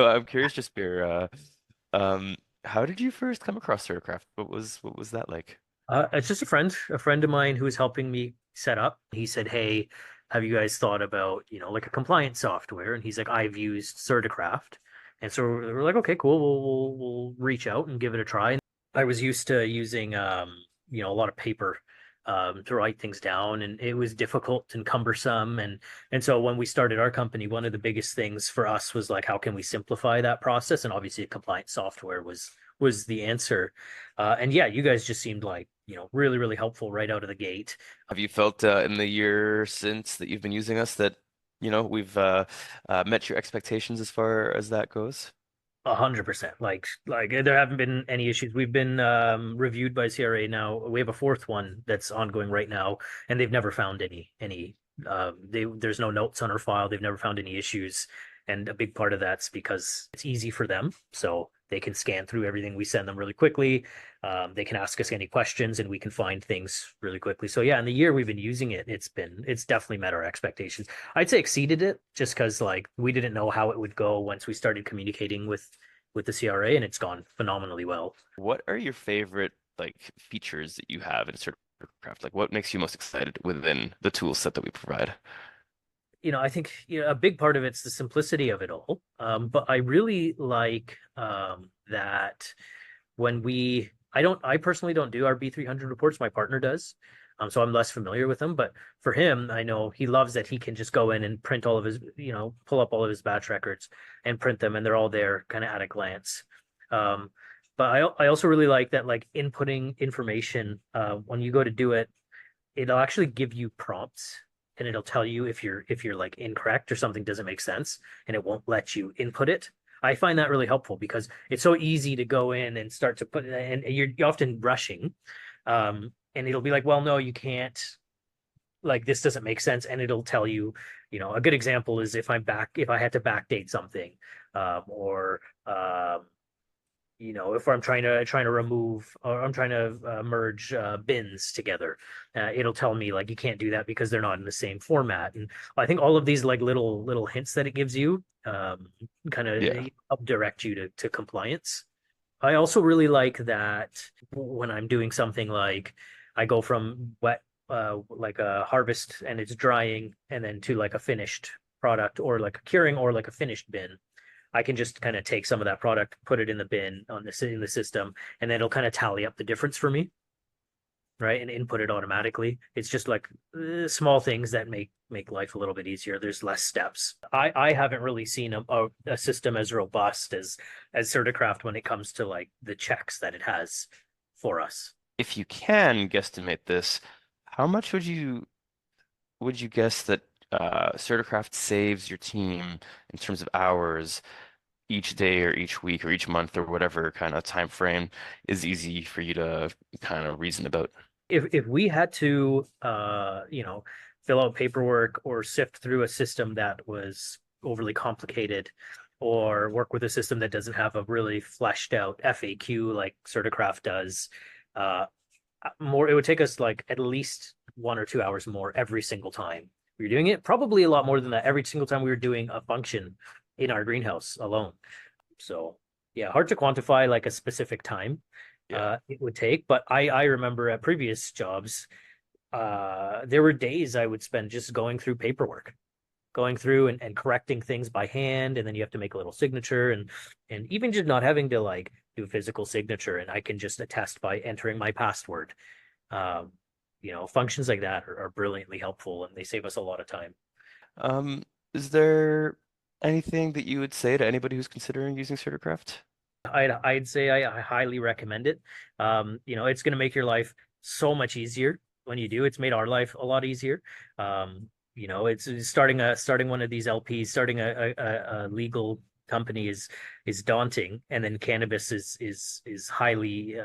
So I'm curious, Jasbir, how did you first come across CertiCraft? What was that like? It's just a friend of mine who was helping me set up. He said, "Hey, have you guys thought about, like a compliance software?" And he's like, "I've used CertiCraft." And so we're like, "Okay, cool. We'll reach out and give it a try." And I was used to using, a lot of paper, to write things down, and it was difficult and cumbersome. And so when we started our company, one of the biggest things for us was like, how can we simplify that process? And obviously, a compliance software was the answer. And yeah, you guys just seemed like, really, really helpful right out of the gate. Have you felt in the year since that you've been using us that, we've met your expectations as far as that goes? 100%. Like there haven't been any issues. We've been reviewed by CRA now. We have a fourth one that's ongoing right now, and they've never found any there's no notes on our file. They've never found any issues. And a big part of that's because it's easy for them. So they can scan through everything we send them really quickly. They can ask us any questions and we can find things really quickly. So yeah, in the year we've been using it, it's definitely met our expectations. I'd say exceeded it just because like we didn't know how it would go once we started communicating with the CRA, and it's gone phenomenally well. What are your favorite like features that you have in CertiCraft? Like what makes you most excited within the tool set that we provide? I think a big part of it's the simplicity of it all. But I really like that when I personally don't do our B300 reports. My partner does. So I'm less familiar with them. But for him, I know he loves that he can just go in and print all of his, pull up all of his batch records and print them, and they're all there kind of at a glance. Um, but I also really like that, like inputting information when you go to do it, it'll actually give you prompts, and it'll tell you if you're like incorrect or something doesn't make sense, and it won't let you input it. I find that really helpful because it's so easy to go in and start to put, and you're often rushing. And it'll be like, well, no, you can't, like this doesn't make sense, and it'll tell you, a good example is if I had to backdate something, or if I'm trying to remove, or I'm trying to merge bins together, it'll tell me like you can't do that because they're not in the same format. And I think all of these like little hints that it gives you kind of Yeah. help direct you to compliance. I also really like that when I'm doing something like I go from wet, like a harvest and it's drying, and then to like a finished product, or like a curing, or like a finished bin. I can just kind of take some of that product, put it in the bin in the system, and then it'll kind of tally up the difference for me, right? And input it automatically. It's just like small things that make life a little bit easier. There's less steps. I haven't really seen a system as robust as CertiCraft when it comes to like the checks that it has for us. If you can guesstimate this, how much would you guess that CertiCraft saves your team in terms of hours each day or each week or each month or whatever kind of time frame is easy for you to kind of reason about? If we had to fill out paperwork or sift through a system that was overly complicated, or work with a system that doesn't have a really fleshed out FAQ like Certicraft does, uh more it would take us like at least 1 or 2 hours more every single time we were doing it. Probably a lot more than that every single time we were doing a function in our greenhouse alone. So yeah, hard to quantify like a specific time Yeah. it would take. But I remember at previous jobs, there were days I would spend just going through paperwork, going through and correcting things by hand, and then you have to make a little signature, and even just not having to like do a physical signature, and I can just attest by entering my password. Um, Functions like that are brilliantly helpful, and they save us a lot of time. Um, is there anything that you would say to anybody who's considering using CertiCraft? I'd say I highly recommend it. It's going to make your life so much easier when you do. It's made our life a lot easier. It's starting one of these LPs, starting a legal company is daunting, and then cannabis is highly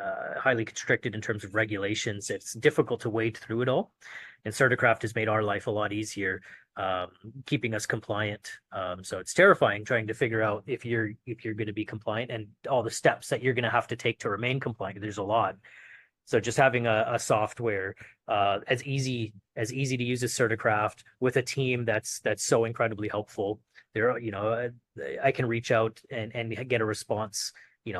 constricted in terms of regulations. It's difficult to wade through it all, and CertiCraft has made our life a lot easier, um, keeping us compliant. So it's terrifying trying to figure out if you're going to be compliant and all the steps that you're going to have to take to remain compliant. There's a lot. So just having a software as easy to use as CertiCraft with a team that's so incredibly helpful. There, I can reach out and get a response,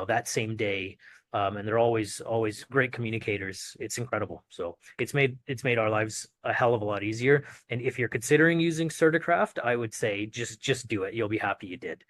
that same day. And they're always great communicators. It's incredible. So it's made our lives a hell of a lot easier. And if you're considering using CertiCraft, I would say just do it. You'll be happy you did.